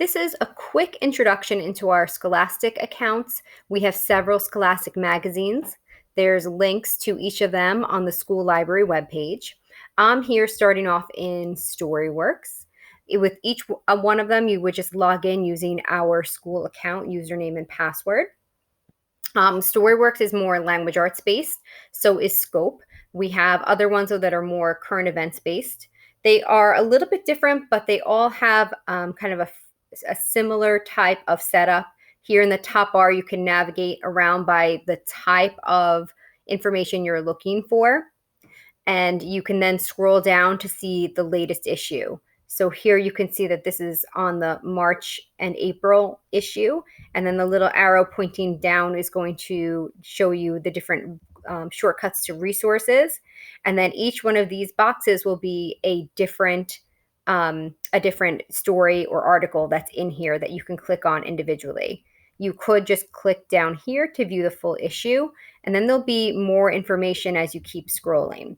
This is a quick introduction into our Scholastic accounts. We have several Scholastic magazines. There's links to each of them on the school library webpage. I'm here starting off in Storyworks. With each one of them, you would just log in using our school account username and password. Storyworks is more language arts based, so is Scope. We have other ones though that are more current events based. They are a little bit different, but they all have kind of a similar type of setup. Here in the top bar, you can navigate around by the type of information you're looking for, and you can then scroll down to see the latest issue. So here you can see that this is on the March and April issue, and then the little arrow pointing down is going to show you the different shortcuts to resources. And then each one of these boxes will be a different story or article that's in here that you can click on individually. You could just click down here to view the full issue, and then there'll be more information as you keep scrolling.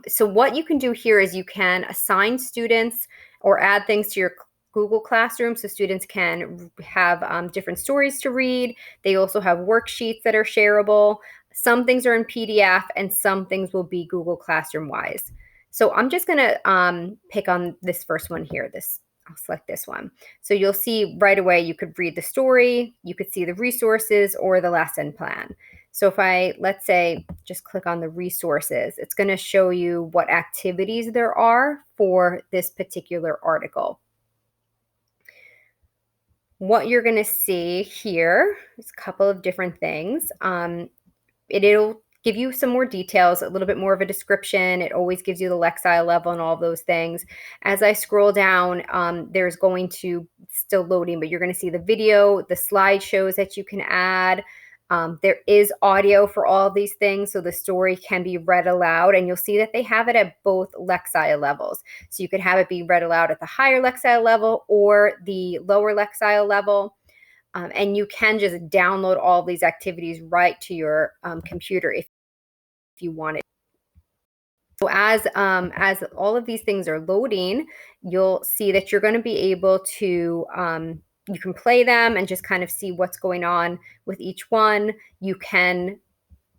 So what you can do here is you can assign students or add things to your Google Classroom so students can have different stories to read. They also have worksheets that are shareable. Some things are in PDF and some things will be Google Classroom wise. So I'm just going to pick on this first one here. I'll select this one. So you'll see right away you could read the story, you could see the resources or the lesson plan. So if I, let's say, just click on the resources, it's going to show you what activities there are for this particular article. What you're going to see here is a couple of different things. It'll give you some more details, a little bit more of a description. It always gives you the Lexile level and all of those things. As I scroll down, there's going to still loading, but you're going to see the video, the slideshows that you can add. There is audio for all of these things, so the story can be read aloud, and you'll see that they have it at both Lexile levels. So you could have it be read aloud at the higher Lexile level or the lower Lexile level. And you can just download all of these activities right to your computer if you want it. So as all of these things are loading, you'll see that you're going to be able to you can play them and just kind of see what's going on with each one. You can,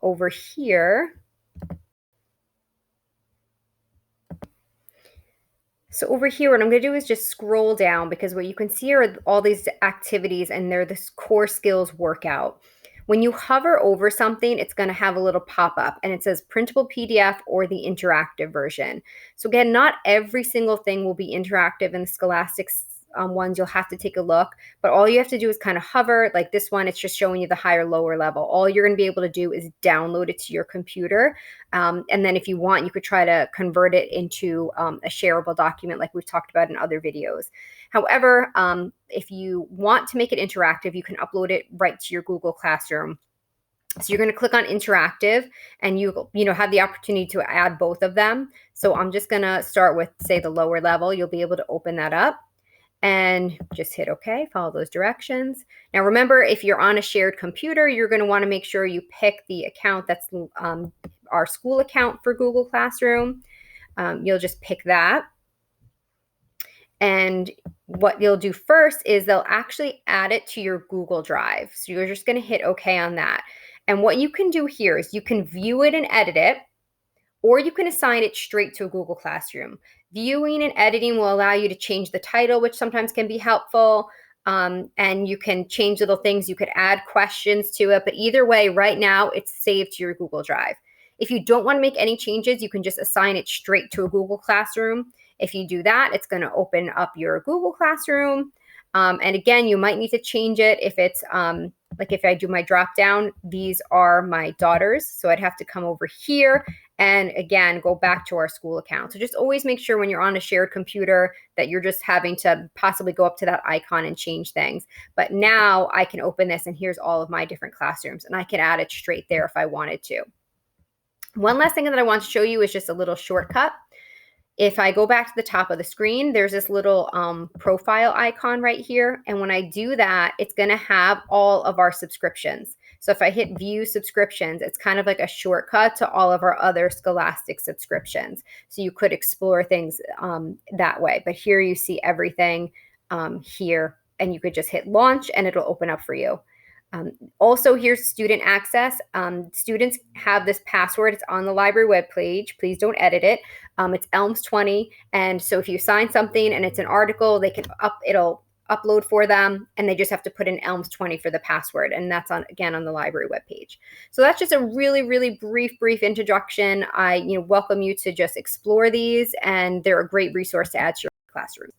over here, so over here, what I'm going to do is just scroll down, because what you can see are all these activities and they're this core skills workout. When you hover over something, it's going to have a little pop-up and it says printable PDF or the interactive version. So again, not every single thing will be interactive in the Scholastic ones. You'll have to take a look, but all you have to do is kind of hover. Like this one, it's just showing you the higher, lower level. All you're going to be able to do is download it to your computer. And then if you want, you could try to convert it into a shareable document like we've talked about in other videos. However, if you want to make it interactive, you can upload it right to your Google Classroom. So you're going to click on interactive and you have the opportunity to add both of them. So I'm just going to start with, say, the lower level. You'll be able to open that up and just hit OK, follow those directions. Now, remember, if you're on a shared computer, you're going to want to make sure you pick the account that's our school account for Google Classroom. You'll just pick that. And what you'll do first is they'll actually add it to your Google Drive. So you're just going to hit OK on that. And what you can do here is you can view it and edit it, or you can assign it straight to a Google Classroom. Viewing and editing will allow you to change the title, which sometimes can be helpful. And you can change little things. You could add questions to it. But either way, right now, it's saved to your Google Drive. If you don't want to make any changes, you can just assign it straight to a Google Classroom. If you do that, it's going to open up your Google Classroom. And again, you might need to change it if it's like if I do my drop down, these are my daughters. So I'd have to come over here and again, go back to our school account. So just always make sure when you're on a shared computer that you're just having to possibly go up to that icon and change things. But now I can open this and here's all of my different classrooms and I can add it straight there if I wanted to. One last thing that I want to show you is just a little shortcut. If I go back to the top of the screen, there's this little profile icon right here. And when I do that, it's going to have all of our subscriptions. So if I hit view subscriptions, it's kind of like a shortcut to all of our other Scholastic subscriptions. So you could explore things that way. But here you see everything here, and you could just hit launch and it'll open up for you. Also, here's student access. Students have this password. It's on the library webpage. Please don't edit it. It's ELMS20. And so if you sign something and it's an article, it'll upload for them, and they just have to put in ELMS20 for the password. And that's again on the library webpage. So that's just a really, really brief introduction. I welcome you to just explore these, and they're a great resource to add to your classroom.